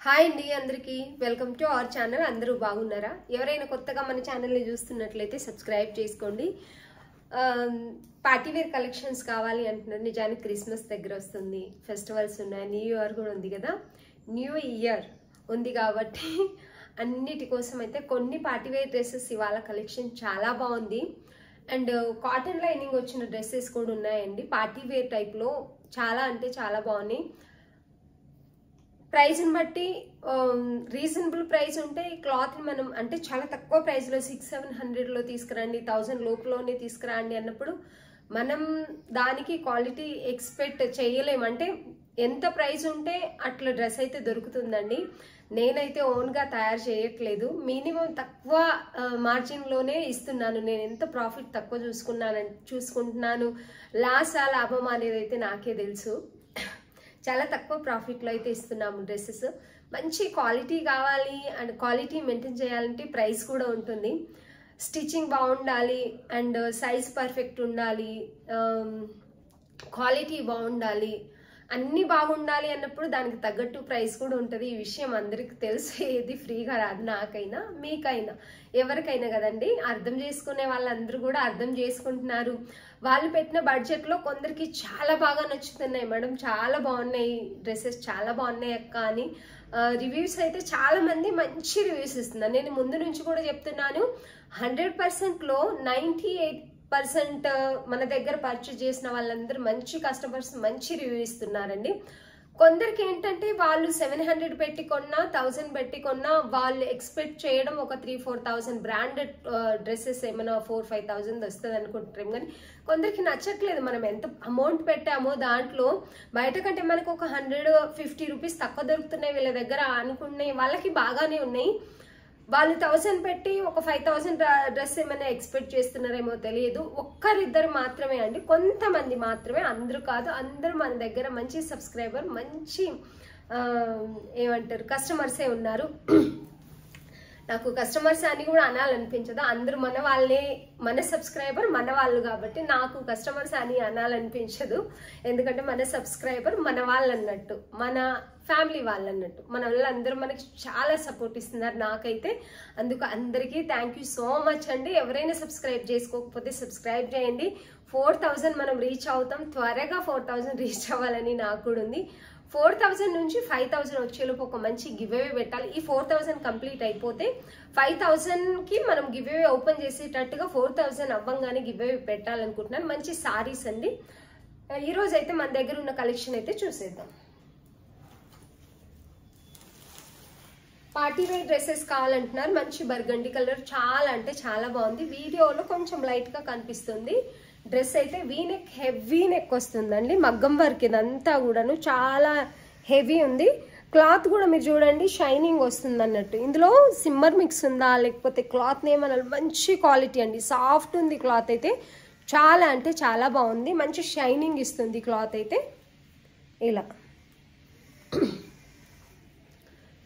Hi అండి అందరికీ welcome to our channel. అందరూ బాగున్నారా? ఎవరైనా కొత్తగా మన ఛానల్ని చూస్తున్నట్లయితే సబ్స్క్రైబ్ చేసుకోండి. పార్టీ వేర్ కలెక్షన్స్ కావాలి అంటున్నారు. నిజానికి క్రిస్మస్ దగ్గర వస్తుంది, ఫెస్టివల్స్ ఉన్నాయి, న్యూ ఇయర్ కూడా ఉంది కదా. న్యూ ఇయర్ ఉంది కాబట్టి అన్నిటి కోసం అయితే కొన్ని పార్టీ వేర్ డ్రెస్సెస్ ఇవాళ కలెక్షన్ చాలా బాగుంది. అండ్ కాటన్ లైనింగ్ వచ్చిన డ్రెస్సెస్ కూడా ఉన్నాయండి. పార్టీ వేర్ టైప్లో చాలా అంటే చాలా బాగున్నాయి. ప్రైస్ని బట్టి రీజనబుల్ ప్రైస్ ఉంటే క్లాత్ని మనం అంటే చాలా తక్కువ ప్రైస్లో 600-700లో తీసుకురండి, 1000 లోపులోనే తీసుకురండి అన్నప్పుడు మనం దానికి క్వాలిటీ ఎక్స్పెక్ట్ చేయలేము. అంటే ఎంత ప్రైస్ ఉంటే అట్లా డ్రెస్ అయితే దొరుకుతుందండి. నేనైతే ఓన్గా తయారు చేయట్లేదు, మినిమం తక్కువ మార్జిన్లోనే ఇస్తున్నాను. నేను ఎంత ప్రాఫిట్ తక్కువ చూసుకుంటున్నాను, లాభం అనేది అయితే నాకే తెలుసు. చాలా తక్కువ ప్రాఫిట్లో అయితే ఇస్తున్నాము డ్రెస్సెస్. మంచి క్వాలిటీ కావాలి అండ్ క్వాలిటీ మెయింటైన్ చేయాలంటే ప్రైస్ కూడా ఉంటుంది. స్టిచ్చింగ్ బాగుండాలి అండ్ సైజ్ పర్ఫెక్ట్ ఉండాలి, క్వాలిటీ బాగుండాలి, అన్నీ బాగుండాలి అన్నప్పుడు దానికి తగ్గట్టు ప్రైస్ కూడా ఉంటుంది. ఈ విషయం అందరికీ తెలుసు. ఏది ఫ్రీగా రాదు, నాకైనా మీకైనా ఎవరికైనా కదండి. అర్థం చేసుకునే వాళ్ళందరూ కూడా అర్థం చేసుకుంటున్నారు. వాళ్ళు పెట్టిన బడ్జెట్లో కొందరికి చాలా బాగా నచ్చుతున్నాయి. మేడం చాలా బాగున్నాయి డ్రెస్సెస్, చాలా బాగున్నాయి అక్క అని రివ్యూస్ అయితే చాలా మంది మంచి రివ్యూస్ ఇస్తున్నారు. నేను ముందు నుంచి కూడా చెప్తున్నాను, 100%లో 98% మన దగ్గర పర్చేజ్ చేసిన వాళ్ళందరూ మంచి కస్టమర్స్ మంచి రివ్యూ ఇస్తున్నారండి. కొందరికి ఏంటంటే వాళ్ళు 700 పెట్టి కొన్నా, 1000 పెట్టి కొన్నా వాళ్ళు ఎక్స్పెక్ట్ చేయడం ఒక 3-4,000 బ్రాండెడ్ డ్రెస్సెస్ ఏమైనా 4-5,000 వస్తుంది అనుకుంటారేం. కానీ కొందరికి నచ్చట్లేదు. మనం ఎంత అమౌంట్ పెట్టామో దాంట్లో బయట కంటే మనకు ఒక 150 రూపీస్ తక్కువ దొరుకుతున్నాయి వీళ్ళ దగ్గర అనుకునే వాళ్ళకి బాగానే ఉన్నాయి. వాళ్ళు 1000 పెట్టి ఒక 5,000 డ్రెస్ ఏమైనా ఎక్స్పెక్ట్ చేస్తున్నారేమో తెలియదు. ఒక్కరిద్దరు మాత్రమే అండి, కొంతమంది మాత్రమే, అందరూ కాదు. అందరూ మన దగ్గర మంచి సబ్స్క్రైబర్, మంచి ఏమంటారు కస్టమర్సే ఉన్నారు. నాకు కస్టమర్స్ అని కూడా అనాలనిపించదు. అందరూ మన వాళ్ళే, మన సబ్స్క్రైబర్ మన వాళ్ళు కాబట్టి నాకు కస్టమర్స్ అని అనాలనిపించదు. ఎందుకంటే మన సబ్స్క్రైబర్ మన వాళ్ళు అన్నట్టు, మన ఫ్యామిలీ వాళ్ళు అన్నట్టు. మన వాళ్ళందరూ మనకి చాలా సపోర్ట్ ఇస్తున్నారు నాకైతే. అందుకు అందరికీ థ్యాంక్ యూ సో మచ్ అండి. ఎవరైనా సబ్స్క్రైబ్ చేసుకోకపోతే సబ్స్క్రైబ్ చేయండి. 4000 మనం రీచ్ అవుతాం. త్వరగా 4000 రీచ్ అవ్వాలని నాకు కూడా ఉంది. 4000 నుంచి 5000 వచ్చేలోపు ఒక మంచి గివ్ అవే పెట్టాలి. ఈ 4000 కంప్లీట్ అయిపోతే 5000కి మనం గివ్ అవే ఓపెన్ చేసేటట్టుగా 4000 అవ్వంగానే గివ్ అవే పెట్టాలనుకుంటున్నాను. మంచి సారీస్ అండి. ఈరోజు అయితే మన దగ్గర ఉన్న కలెక్షన్ అయితే చూసేద్దాం. పార్టీ వేర్ డ్రెస్సెస్ కావాలంటున్నారు. మంచి బర్గండి కలర్, చాలా అంటే చాలా బాగుంది. వీడియోలో కొంచెం లైట్గా కనిపిస్తుంది. డ్రెస్ అయితే వీనెక్, హెవీ నెక్ వస్తుందండి. మగ్గం వర్క్ ఇదంతా కూడాను చాలా హెవీ ఉంది. క్లాత్ కూడా మీరు చూడండి షైనింగ్ వస్తుంది అన్నట్టు. ఇందులో సిమ్మర్ మిక్స్ ఉందా లేకపోతే క్లాత్ ఏమన్నా, మంచి క్వాలిటీ అండి. సాఫ్ట్ ఉంది క్లాత్ అయితే, చాలా అంటే చాలా బాగుంది. మంచి షైనింగ్ ఇస్తుంది క్లాత్ అయితే.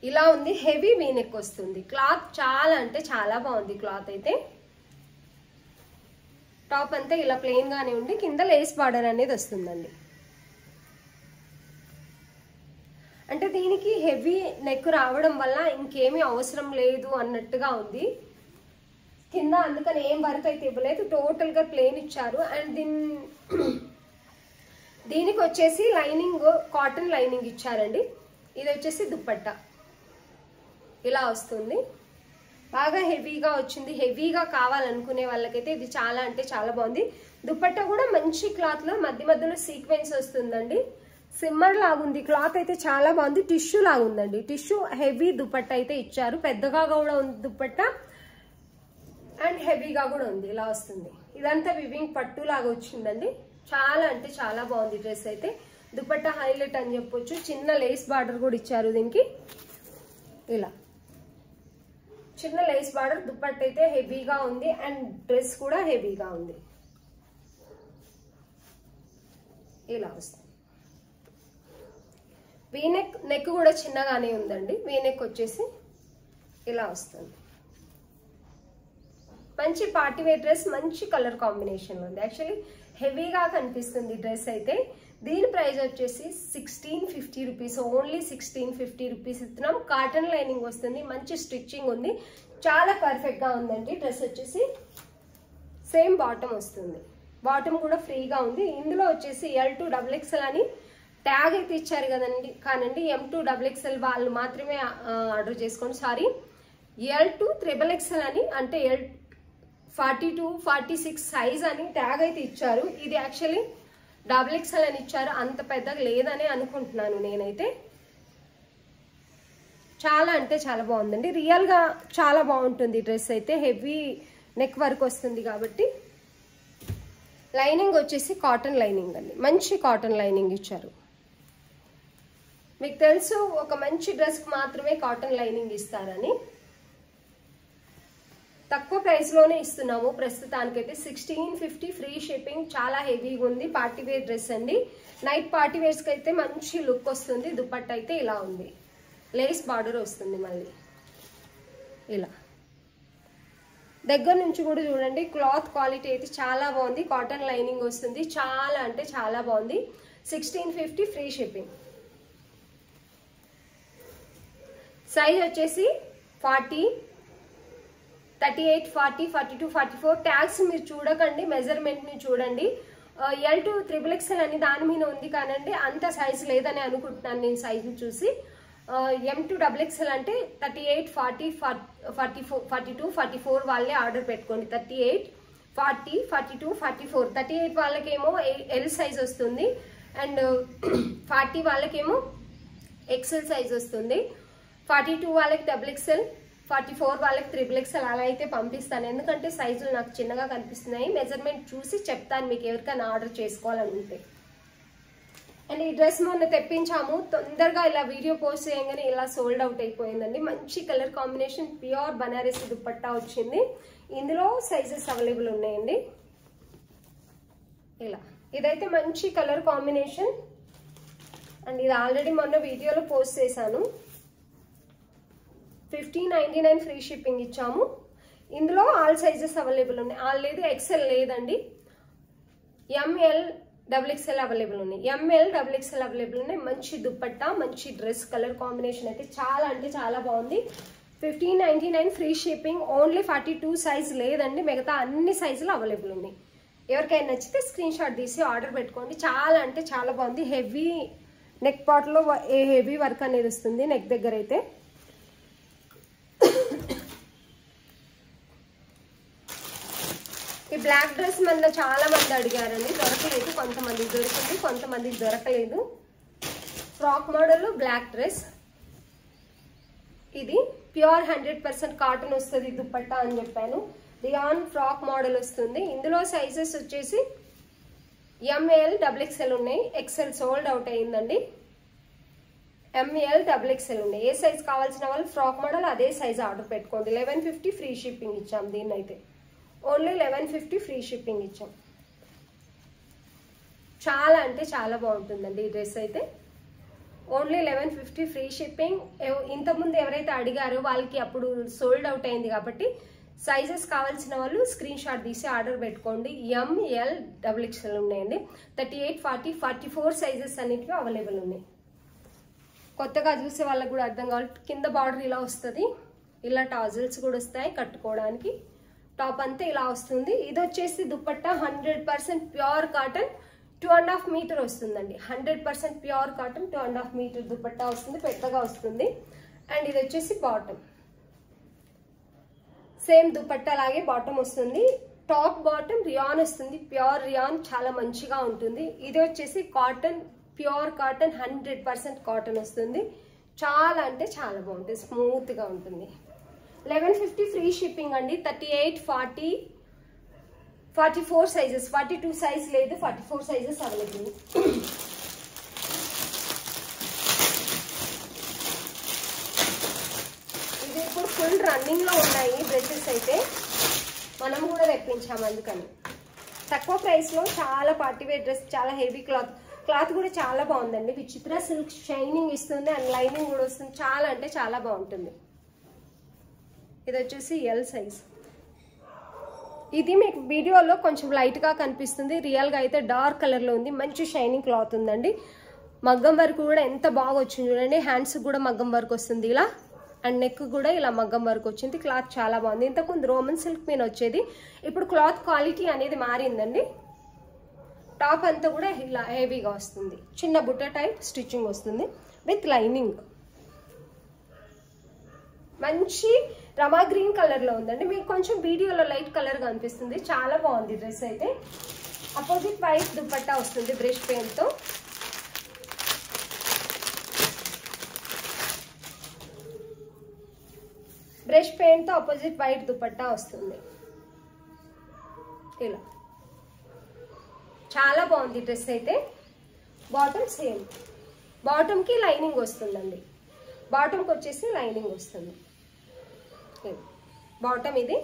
ఇలా ఉంది. హెవీ వీనెక్ వస్తుంది. క్లాత్ చాలా అంటే చాలా బాగుంది క్లాత్ అయితే. టాప్ అంతా ఇలా ప్లెయిన్ గానే ఉండి కింద లేస్ బార్డర్ అనేది వస్తుందండి. అంటే దీనికి హెవీ నెక్ రావడం వల్ల ఇంకేమీ అవసరం లేదు అన్నట్టుగా ఉంది కింద. అందుకని ఏం వర్క్ అయితే ఇవ్వలేదు, టోటల్ గా ప్లెయిన్ ఇచ్చారు. అండ్ దీనికి వచ్చేసి లైనింగ్ కాటన్ లైనింగ్ ఇచ్చారండి. ఇది వచ్చేసి దుప్పట్టా ఇలా వస్తుంది. బాగా హెవీగా వచ్చింది. హెవీగా కావాలనుకునే వాళ్ళకైతే ఇది చాలా అంటే చాలా బాగుంది. దుపట్టా కూడా మంచి క్లాత్ లో మధ్య మధ్యలో సీక్వెన్స్ వస్తుందండి. సిమ్మర్ లాగుంది క్లాత్ అయితే, చాలా బాగుంది. టిష్యూ లాగుందండి. టిష్యూ హెవీ దుపట్టా అయితే ఇచ్చారు. పెద్దగా కూడా ఉంది దుపట్టా అండ్ హెవీగా కూడా ఉంది. ఇలా వస్తుంది. ఇదంతా వివింగ్ పట్టు లాగా వచ్చిందండి. చాలా అంటే చాలా బాగుంది డ్రెస్ అయితే. దుపట్టా హైలైట్ అని చెప్పొచ్చు. చిన్న లేస్ బార్డర్ కూడా ఇచ్చారు దీనికి. ఇలా చిన్న లేస్ బార్డర్. దుపట్టా అయితే హెవీగా ఉంది అండ్ డ్రెస్ కూడా హెవీగా ఉంది. ఇలా వస్తుంది. వీనెక్, నెక్ కూడా చిన్నగానే ఉందండి. వీనెక్ వచ్చేసి ఇలా వస్తుంది. మంచి పార్టీ వేర్ డ్రెస్, మంచి కలర్ కాంబినేషన్ ఉంది. యాక్చువల్లీ హెవీగా కనిపిస్తుంది డ్రెస్ అయితే. దీని ప్రైస్ వచ్చేసి 1650 రూపీస్, ఓన్లీ 1650 రూపీస్ ఇస్తున్నాం. కాటన్ లైనింగ్ వస్తుంది, మంచి స్టిచ్చింగ్ ఉంది, చాలా పర్ఫెక్ట్గా ఉందండి. డ్రెస్ వచ్చేసి సేమ్ బాటమ్ వస్తుంది, బాటమ్ కూడా ఫ్రీగా ఉంది. ఇందులో వచ్చేసి L2 XXL అని ట్యాగ్ అయితే ఇచ్చారు కదండి, కానండి M2 XXL వాళ్ళు మాత్రమే ఆర్డర్ చేసుకోండి. సారీ, L2 XXL అని అంటే 42, 46 సైజ్ అని ట్యాగ్ అయితే ఇచ్చారు. ఇది యాక్చువల్లీ XXL అని ఇచ్చారు, అంత పెద్దగా లేదని అనుకుంటున్నాను నేనైతే. చాలా అంటే చాలా బాగుందండి, రియల్గా చాలా బాగుంటుంది డ్రెస్ అయితే. హెవీ నెక్ వర్క్ వస్తుంది కాబట్టి. లైనింగ్ వచ్చేసి కాటన్ లైనింగ్ అండి, మంచి కాటన్ లైనింగ్ ఇచ్చారు. మీకు తెలుసు ఒక మంచి డ్రెస్కి మాత్రమే కాటన్ లైనింగ్ ఇస్తారని. తక్కువ ప్రైస్లోనే ఇస్తున్నాము ప్రస్తుతానికైతే. 1650 ఫ్రీ షిప్పింగ్, చాలా హెవీగా ఉంది. పార్టీ వేర్ డ్రెస్ అండి, నైట్ పార్టీ వేర్స్కి అయితే మంచి లుక్ వస్తుంది. దుపట్టా అయితే ఇలా ఉంది, లేస్ బార్డర్ వస్తుంది మళ్ళీ ఇలా. దగ్గర నుంచి కూడా చూడండి, క్లాత్ క్వాలిటీ అయితే చాలా బాగుంది. కాటన్ లైనింగ్ వస్తుంది, చాలా అంటే చాలా బాగుంది. 1650 ఫ్రీ షిప్పింగ్. సైజ్ వచ్చేసి 40, 38, 40, 42, 44. ట్యాగ్స్ మీరు చూడకండి, మెజర్మెంట్ ని చూడండి. L2 XXL అని దాని మీద ఉంది కానండి, అంత సైజ్ లేదని అనుకుంటున్నాను నేను సైజు చూసి. M2 XXL అంటే 38, 40, 44, 42, 44 వాళ్ళే ఆర్డర్ పెట్టుకోండి. 38, 40, 42, 44. 38 వాళ్ళకేమో L సైజ్ వస్తుంది, అండ్ 40 వాళ్ళకేమో XL సైజ్ వస్తుంది. 42 వాళ్ళకి XXL, 44 వాళ్ళకి XXL అలా అయితే పంపిస్తాను. ఎందుకంటే సైజులు నాకు చిన్నగా కనిపిస్తున్నాయి, మెజర్మెంట్ చూసి చెప్తాను మీకు ఎవరికైనా ఆర్డర్ చేసుకోవాలని ఉంటే. అండ్ ఈ డ్రెస్ మొన్న తెప్పించాము, తొందరగా ఇలా వీడియో పోస్ట్ చేయగానే ఇలా సోల్డ్ అవుట్ అయిపోయిందండి. మంచి colour combination, pure Banarasi dupatta వచ్చింది. ఇందులో సైజెస్ అవైలబుల్ ఉన్నాయండి. ఇలా ఇదైతే మంచి కలర్ కాంబినేషన్, అండ్ ఇది ఆల్రెడీ మొన్న వీడియోలో పోస్ట్ చేశాను. 1599 ఫ్రీ షిప్పింగ్ ఇచ్చాము. ఇందులో ఆల్ సైజెస్ అవైలబుల్ ఉన్నాయి. ఆల్ లేదు, XL లేదండి. ML XXL అవైలబుల్ ఉన్నాయి, ML XXL అవైలబుల్ ఉన్నాయి. మంచి దుపట్టా, మంచి డ్రెస్, కలర్ కాంబినేషన్ అయితే చాలా అంటే చాలా బాగుంది. 1599 ఫ్రీ షిప్పింగ్, ఓన్లీ 42 సైజ్ లేదండి, మిగతా అన్ని సైజులు అవైలబుల్ ఉన్నాయి. ఎవరికైనా నచ్చితే స్క్రీన్ షాట్ తీసి ఆర్డర్ పెట్టుకోండి. చాలా అంటే చాలా బాగుంది. హెవీ నెక్ పార్ట్లో హెవీ వర్క్ అనేది వస్తుంది నెక్ దగ్గర అయితే. ఈ బ్లాక్ డ్రెస్ మనలో చాలా మంది అడిగారండి, దొరకలేదు. కొంతమందికి దొరికింది, కొంతమందికి దొరకలేదు. ఫ్రాక్ మోడల్ బ్లాక్ డ్రెస్, ఇది ప్యూర్ 100% కాటన్ వస్తుంది దుపట్టా అని చెప్పాను. రియాన్ ఫ్రాక్ మోడల్ వస్తుంది. ఇందులో సైజెస్ వచ్చేసి ML XXL ఉన్నాయి, XL సోల్డ్ అవుట్ అయిందండి. ML XXL ఉన్నాయి. ఏ సైజ్ కావాల్సిన వాళ్ళు ఫ్రాక్ మోడల్ అదే సైజ్ ఆర్డర్ పెట్టుకోండి. 1150 ఫ్రీ షిప్పింగ్ ఇచ్చాం. దీన్ని అయితే ఓన్లీ 1150 ఫ్రీ షిప్పింగ్ ఇచ్చాం. చాలా అంటే చాలా బాగుంటుందండి ఈ డ్రెస్ అయితే. Only 1150 free shipping. ఇంతకుముందు ఎవరైతే అడిగారో వాళ్ళకి అప్పుడు సోల్డ్ అవుట్ అయింది కాబట్టి సైజెస్ కావాల్సిన వాళ్ళు స్క్రీన్ షాట్ తీసి ఆర్డర్ పెట్టుకోండి. ML XXL ఉన్నాయండి. 38, 40, 44 సైజెస్ అన్నిటికీ అవైలబుల్ ఉన్నాయి. కొత్తగా చూసే వాళ్ళకి కూడా అర్థం కావాలి. కింద బార్డర్ ఇలా వస్తుంది, ఇలా టాజిల్స్ కూడా వస్తాయి కట్టుకోవడానికి. టాప్ అంతా ఇలా వస్తుంది. ఇది వచ్చేసి దుపట్టా 100% ప్యూర్ కాటన్, 2.5 మీటర్ వస్తుందండి. 100% ప్యూర్ కాటన్, 2.5 మీటర్ దుపట్టా వస్తుంది, పెద్దగా వస్తుంది. అండ్ ఇది వచ్చేసి బాటమ్, సేమ్ దుపట్టా లాగే బాటమ్ వస్తుంది. టాప్ బాటమ్ రియాన్ వస్తుంది, ప్యూర్ రియాన్, చాలా మంచిగా ఉంటుంది. ఇది వచ్చేసి కాటన్, ప్యూర్ కాటన్, 100% కాటన్ వస్తుంది. చాలా అంటే చాలా బాగుంటుంది, స్మూత్గా ఉంటుంది. 1150 ఫ్రీ షిప్పింగ్ అండి. 38, 40, 44 సైజెస్, 42 సైజ్ లేదు, 44 సైజెస్ అవైలబుల్. ఇది ఇప్పుడు ఫుల్ రన్నింగ్ లో ఉన్నాయి డ్రెస్సెస్ అయితే, మనం కూడా తెప్పించాము. అందుకని తక్కువ ప్రైస్ లో చాలా పార్టీ వేర్ డ్రెస్, చాలా హెవీ క్లాత్, క్లాత్ కూడా చాలా బాగుందండి. విచిత్ర సిల్క్ షైనింగ్ ఇస్తుంది, అండ్ లైనింగ్ కూడా వస్తుంది. చాలా అంటే చాలా బాగుంటుంది. ఇది వచ్చేసి L సైజ్. ఇది మీకు వీడియోలో కొంచెం లైట్గా కనిపిస్తుంది, రియల్గా అయితే డార్క్ కలర్లో ఉంది. మంచి షైనింగ్ క్లాత్ ఉందండి. మగ్గం వర్క్ కూడా ఎంత బాగా వచ్చింది చూడండి. హ్యాండ్స్ కూడా మగ్గం వర్క్ వస్తుంది ఇలా, అండ్ నెక్ కూడా ఇలా మగ్గం వర్క్ వచ్చింది. క్లాత్ చాలా బాగుంది. ఇంతకుముందు రోమన్ సిల్క్ మీద వచ్చేది, ఇప్పుడు క్లాత్ క్వాలిటీ అనేది మారిందండి. టాప్ అంతా కూడా ఇలా హెవీగా వస్తుంది. చిన్న బుట్ట టైప్ స్టిచ్చింగ్ వస్తుంది విత్ లైనింగ్. మంచి రమా గ్రీన్ కలర్ లో ఉందండి. మీకు కొంచెం వీడియోలో లైట్ కలర్ గా అనిపిస్తుంది. చాలా బాగుంది డ్రెస్ అయితే. అపోజిట్ వైట్ దుపట్టా వస్తుంది బ్రష్ పెయింట్ తో. బ్రష్ పెయింట్ తో అపోజిట్ వైట్ దుపట్టా వస్తుంది ఇలా. చాలా బాగుంది డ్రెస్ అయితే. బాటమ్ సేమ్, బాటమ్ కి లైనింగ్ వస్తుందండి. బాటమ్ కి వచ్చేసి లైనింగ్ వస్తుంది. బాటమ్ ఇది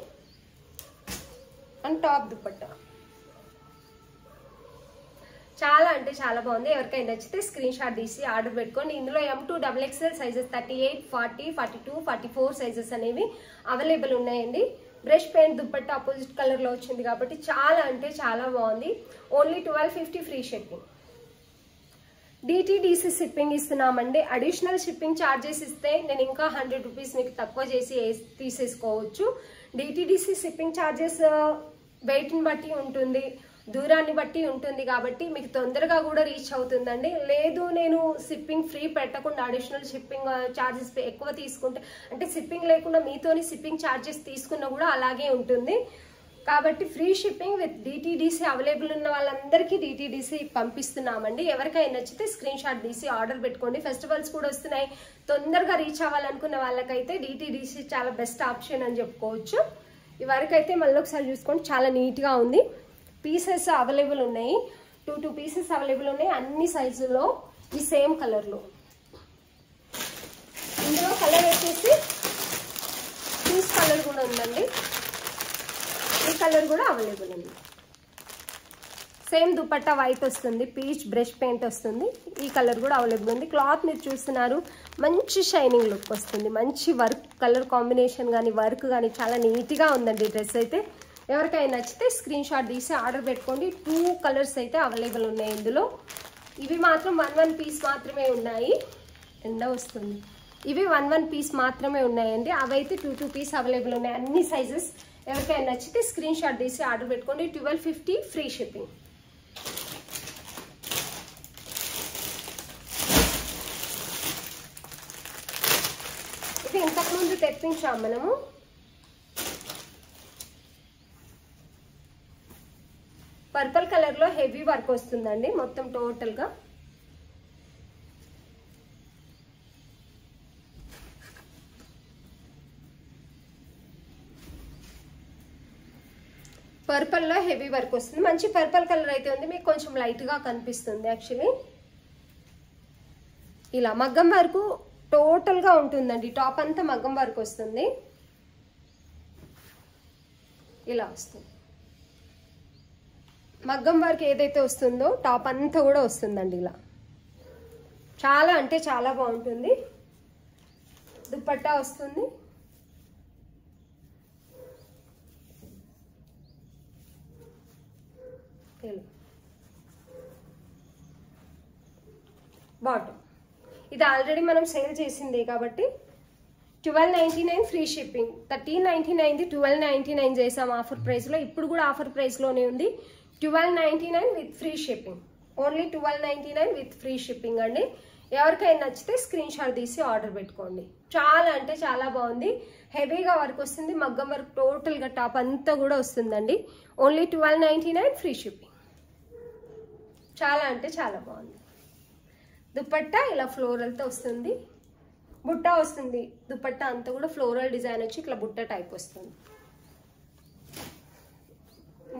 అండ్ టాప్ దుపట్టా. చాలా అంటే చాలా బాగుంది. ఎవరికైనా నచ్చితే స్క్రీన్ షాట్ తీసి ఆర్డర్ పెట్టుకోండి. ఇందులో M2 XXL సైజెస్ 38, 40, 42, 44 సైజెస్ అనేవి అవైలబుల్ ఉన్నాయండి. Brush paint dupatta opposite colour లో వచ్చింది కాబట్టి చాలా అంటే చాలా బాగుంది. Only 1250 free shipping. DTDC shipping ఇస్తున్నామండి. అడిషనల్ షిప్పింగ్ ఛార్జెస్ ఇస్తే నేను ఇంకా 100 రూపీస్ మీకు తక్కువ చేసి తీసేసుకోవచ్చు. DTDC షిప్పింగ్ ఛార్జెస్ వెయిట్ని బట్టి ఉంటుంది, దూరాన్ని బట్టి ఉంటుంది కాబట్టి మీకు తొందరగా కూడా రీచ్ అవుతుందండి. లేదు నేను షిప్పింగ్ ఫ్రీ పెట్టకుండా అడిషనల్ షిప్పింగ్ ఛార్జెస్ ఎక్కువ తీసుకుంటే, అంటే షిప్పింగ్ లేకుండా మీతోని షిప్పింగ్ ఛార్జెస్ తీసుకున్నా కూడా అలాగే ఉంటుంది. కాబట్టి free shipping with DTDC available ఉన్న వాళ్ళందరికీ DTDC పంపిస్తున్నామండి. ఎవరికైనా నచ్చితే స్క్రీన్ షాట్ తీసి ఆర్డర్ పెట్టుకోండి. ఫెస్టివల్స్ కూడా వస్తున్నాయి, తొందరగా రీచ్ అవ్వాలనుకున్న వాళ్ళకైతే DTDC చాలా బెస్ట్ ఆప్షన్ అని చెప్పుకోవచ్చు. ఈ వరకు అయితే మళ్ళీ ఒకసారి చూసుకోండి, చాలా నీట్గా ఉంది. పీసెస్ అవైలబుల్ ఉన్నాయి, 2 పీసెస్ అవైలబుల్ ఉన్నాయి అన్ని సైజులో. ఈ సేమ్ కలర్లో, ఇందులో కలర్ వచ్చేసి పీస్ కలర్ కూడా ఉందండి. ఈ కలర్ కూడా అవైలబుల్ ఉంది. సేమ్ దుపట్టా వైట్ వస్తుంది, పీచ్ బ్రష్ పెయింట్ వస్తుంది. ఈ కలర్ కూడా అవైలబుల్ ఉంది. క్లాత్ మీరు చూస్తున్నారు, మంచి షైనింగ్ లుక్ వస్తుంది. మంచి వర్క్ కలర్ కాంబినేషన్ కానీ వర్క్ కానీ చాలా నీట్గా ఉందండి డ్రెస్ అయితే. ఎవరికైనా నచ్చితే స్క్రీన్ షాట్ తీసి ఆర్డర్ పెట్టుకోండి. 2 కలర్స్ అయితే అవైలబుల్ ఉన్నాయి ఇందులో. ఇవి మాత్రం 1 పీస్ మాత్రమే ఉన్నాయి. ఎండ వస్తుంది. ఇవి 1 పీస్ మాత్రమే ఉన్నాయండి. అవైతే 2 పీస్ అవైలబుల్ ఉన్నాయి అన్ని సైజెస్. ఎవరికైనా నచ్చితే స్క్రీన్ షాట్ తీసి ఆర్డర్ పెట్టుకోండి. 1250 ఫ్రీ షిప్పింగ్. ఇది ఇంతకుముందు తెప్పించాం మనము. పర్పుల్ కలర్ లో హెవీ వర్క్ వస్తుందండి మొత్తం టోటల్ గా. పర్పుల్ లో హెవీ వర్క్ వస్తుంది. మంచి పర్పుల్ కలర్ అయితే ఉంది. మీకు కొంచెం లైట్ గా కనిపిస్తుంది యాక్చువల్లీ. ఇలా మగ్గం వర్క్ టోటల్ గా ఉంటుందండి. టాప్ అంతా మగ్గం వర్క్ వస్తుంది. ఇలా వస్తుంది. మగ్గం వర్క్ ఏదైతే వస్తుందో టాప్ అంతా కూడా వస్తుందండి ఇలా. చాలా అంటే చాలా బాగుంటుంది. దుపట్టా వస్తుంది. బాటమ్ ఇది ఆల్రెడీ మనం సేల్ చేసిందే కాబట్టి 1299 ఫ్రీ షిప్పింగ్. 1399 1299 చేసాం ఆఫర్ ప్రైస్ లో. ఇప్పుడు కూడా ఆఫర్ ప్రైస్ లోనే ఉంది. 1299 with free shipping. Only 1299 with free shipping అండి. ఎవరికైనా నచ్చితే స్క్రీన్ షాట్ తీసి ఆర్డర్ పెట్టుకోండి. చాలా అంటే చాలా బాగుంది. హెవీగా వర్క్ వస్తుంది. మగ్గం వర్క్ టోటల్ గా టాప్ అంతా కూడా వస్తుందండి. Only 1299 free shipping. చాలా అంటే చాలా బాగుంది. దుపట్టా ఇలా ఫ్లోరల్ తో వస్తుంది. బుట్ట వస్తుంది. దుపట్టా అంతా కూడా ఫ్లోరల్ డిజైన్ వచ్చి ఇట్లా బుట్ట టైప్ వస్తుంది.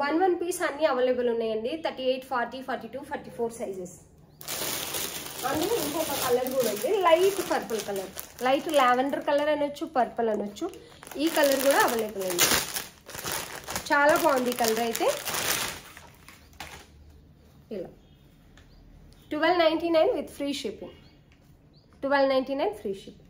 1 పీస్ అన్ని అవైలబుల్ ఉన్నాయండి. 38, 40, 42, 44 సైజెస్. అందులో ఇంకొక కలర్ కూడా ఉంది. Light purple colour, light lavender colour అనొచ్చు, పర్పుల్ అనొచ్చు. ఈ కలర్ కూడా అవైలబుల్ ఉంది. చాలా బాగుంది ఈ కలర్ అయితే. ఇలా 1299 with free shipping. 1299 free shipping.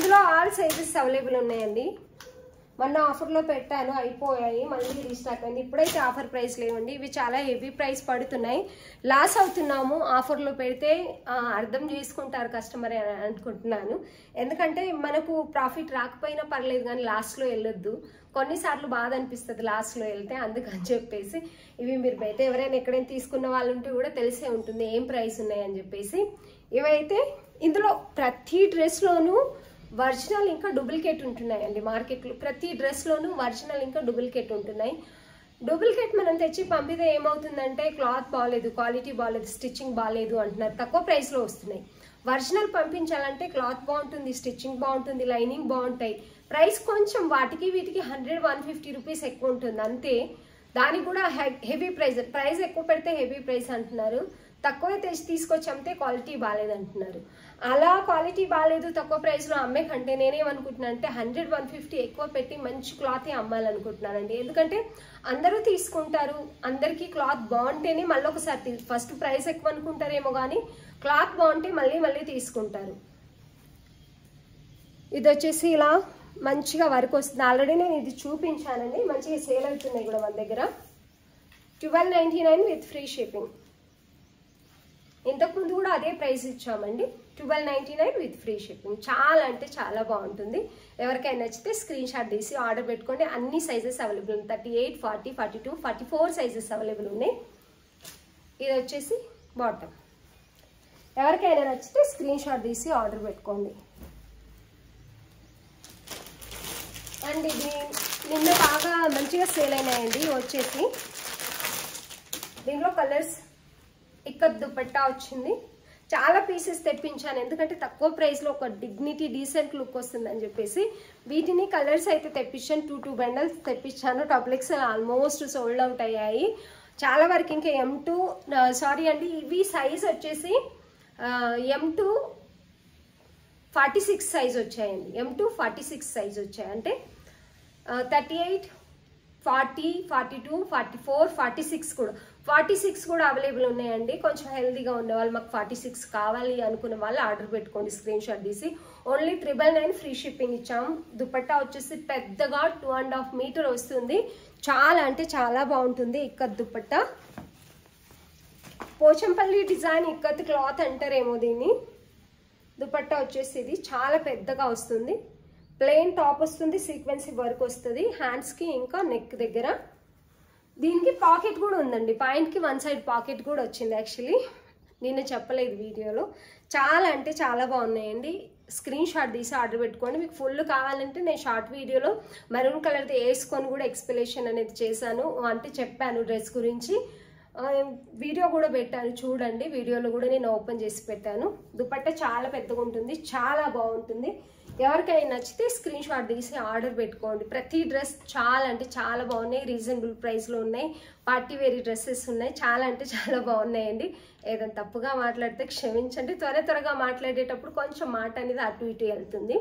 ఇందులో ఆల్ సైజెస్ అవైలబుల్ ఉన్నాయండి. మొన్న ఆఫర్లో పెట్టాను, అయిపోయాయి, మళ్ళీ రీస్టాక్ అయింది. ఇప్పుడైతే ఆఫర్ ప్రైస్ లేవండి. ఇవి చాలా హెవీ ప్రైస్ పడుతున్నాయి. లాస్ అవుతున్నాము ఆఫర్లో పెడితే. అర్థం చేసుకుంటారు కస్టమర్ అని అనుకుంటున్నాను. ఎందుకంటే మనకు ప్రాఫిట్ రాకపోయినా పర్లేదు కానీ లాస్ట్లో వెళ్ళొద్దు. కొన్నిసార్లు బాధ అనిపిస్తుంది లాస్ట్లో వెళ్తే. అందుకని చెప్పేసి ఇవి మీరు బయట ఎవరైనా ఎక్కడైనా తీసుకున్న వాళ్ళు ఉంటే కూడా తెలిసే ఉంటుంది ఏం ప్రైస్ ఉన్నాయని చెప్పేసి. ఇవైతే ఇందులో ప్రతి డ్రెస్లోనూ ఒరిజినల్ ఇంకా డూప్లికేట్ ఉంటున్నాయండి. మార్కెట్లో ప్రతి డ్రెస్లోనూ ఒరిజినల్ ఇంకా డూప్లికేట్ ఉంటున్నాయి. డూప్లికేట్ మనం తెచ్చి పంపితే ఏమవుతుందంటే క్లాత్ బాగాలేదు, క్వాలిటీ బాగాలేదు, స్టిచ్చింగ్ బాగాలేదు అంటున్నారు. తక్కువ ప్రైస్లో వస్తున్నాయి. ఒరిజినల్ పంపించాలంటే క్లాత్ బాగుంటుంది, స్టిచ్చింగ్ బాగుంటుంది, లైనింగ్ బాగుంటాయి. ప్రైస్ కొంచెం వాటికి వీటికి 100-150 రూపీస్ ఎక్కువ ఉంటుంది అంతే. దానికి కూడా హెవీ ప్రైస్ ఎక్కువ పెడితే హెవీ ప్రైస్ అంటున్నారు. తక్కువ తెచ్చి తీసుకొచ్చి అమ్మితే క్వాలిటీ బాగాలేదు అంటున్నారు. అలా క్వాలిటీ బాగాలేదు తక్కువ ప్రైస్లో అమ్మే కంటే నేనేమనుకుంటున్నాను అంటే 100-150 ఎక్కువ పెట్టి మంచి క్లాతే అమ్మాలనుకుంటున్నానండి. ఎందుకంటే అందరూ తీసుకుంటారు, అందరికీ క్లాత్ బాగుంటేనే మళ్ళీ ఒకసారి ఫస్ట్ ప్రైస్ ఎక్కువ అనుకుంటారేమో కానీ క్లాత్ బాగుంటే మళ్ళీ మళ్ళీ తీసుకుంటారు. ఇది వచ్చేసి ఇలా మంచిగా వర్క్ వస్తుంది. ఆల్రెడీ నేను ఇది చూపించానండి. మంచిగా సేల్ అవుతున్నాయి కూడా మన దగ్గర. 1299 విత్ ఫ్రీ షిప్పింగ్. ఇంతకుముందు కూడా అదే ప్రైస్ ఇచ్చామండి. 1299 విత్ ఫ్రీ షిప్పింగ్. చాలా అంటే చాలా బాగుంటుంది. ఎవరికైనా నచ్చితే స్క్రీన్ షాట్ తీసి ఆర్డర్ పెట్టుకోండి. అన్ని సైజెస్ అవైలబుల్ ఉన్నాయి. 38, 40, 42, 44 సైజెస్ అవైలబుల్ ఉన్నాయి. ఇది వచ్చేసి బాటమ్. ఎవరికైనా నచ్చితే స్క్రీన్ షాట్ తీసి ఆర్డర్ పెట్టుకోండి. అండ్ ఇది నిన్న బాగా మంచిగా సేల్ అయినాయండి. వచ్చేసి దీనిలో కలర్స్ ఇక్కత్ దుపట్టా వచ్చింది. చాలా పీసెస్ తెప్పించాను ఎందుకంటే తక్కువ ప్రైస్లో ఒక డిగ్నిటీ డీసెంట్ లుక్ వస్తుందని చెప్పేసి వీటిని కలర్స్ అయితే తెప్పించాను. 2 బండల్స్ తెప్పించాను. డబుల్ ఆల్మోస్ట్ సోల్డ్ అవుట్ అయ్యాయి. చాలా వరకు ఇంకా M2 సారీ అండి, ఇవి సైజ్ వచ్చేసి M2 46 సైజ్ వచ్చాయండి. M2 46 సైజ్ వచ్చాయి. అంటే 38, 40, 42, 44, 46 కూడా 46 కూడా అవైలబుల్ ఉన్నాయండి. కొంచెం హెల్దీగా ఉండే వాళ్ళు మాకు 46 కావాలి అనుకున్న వాళ్ళు ఆర్డర్ పెట్టుకోండి స్క్రీన్ షాట్ తీసి. ఓన్లీ 999 ఫ్రీ షిప్పింగ్ ఇచ్చాము. దుపట్టా వచ్చేసి పెద్దగా 2.5 మీటర్ వస్తుంది. చాలా అంటే చాలా బాగుంటుంది. ఇక్కత్ దుపట్టా, పోచంపల్లి డిజైన్ ఇక్కత్ క్లాత్ అంటారేమో దీన్ని. దుపట్టా వచ్చేసి ఇది చాలా పెద్దగా వస్తుంది. ప్లెయిన్ టాప్ వస్తుంది, సీక్వెన్సీ వర్క్ వస్తుంది హ్యాండ్స్కి ఇంకా నెక్ దగ్గర. దీనికి పాకెట్ కూడా ఉందండి. పాయింట్కి 1 సైడ్ పాకెట్ కూడా వచ్చింది. యాక్చువల్లీ నేను చెప్పలేదు వీడియోలో. చాలా అంటే చాలా బాగున్నాయండి. స్క్రీన్ షాట్ తీసి ఆర్డర్ పెట్టుకోండి. మీకు ఫుల్ కావాలంటే నేను షార్ట్ వీడియోలో మెరూన్ కలర్ది వేసుకొని కూడా ఎక్స్ప్లెనేషన్ అనేది చేశాను, అంటే చెప్పాను డ్రెస్ గురించి. వీడియో కూడా పెట్టాను చూడండి. వీడియోలో కూడా నేను ఓపెన్ చేసి పెట్టాను. దుపట్టా చాలా పెద్దగా ఉంటుంది, చాలా బాగుంటుంది. ఎవరికైనా నచ్చితే స్క్రీన్ షాట్ తీసి ఆర్డర్ పెట్టుకోండి. ప్రతి డ్రెస్ చాలా అంటే చాలా బాగున్నాయి. రీజనబుల్ ప్రైస్లో ఉన్నాయి. పార్టీ వేర్ డ్రెస్సెస్ ఉన్నాయి. చాలా అంటే చాలా బాగున్నాయండి. ఏదైనా తప్పుగా మాట్లాడితే క్షమించండి. త్వరగా మాట్లాడేటప్పుడు కొంచెం మాట అనేది అటు ఇటు వెళ్తుంది.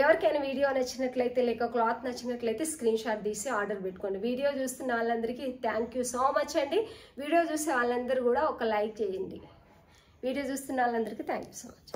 ఎవరికైనా వీడియో నచ్చినట్లయితే లేక క్లాత్ నచ్చినట్లయితే స్క్రీన్ షాట్ తీసి ఆర్డర్ పెట్టుకోండి. వీడియో చూస్తున్న వాళ్ళందరికీ థ్యాంక్ యూ సో మచ్ అండి. వీడియో చూసే వాళ్ళందరూ కూడా ఒక లైక్ చేయండి. వీడియో చూస్తున్న వాళ్ళందరికీ థ్యాంక్ యూ సో మచ్.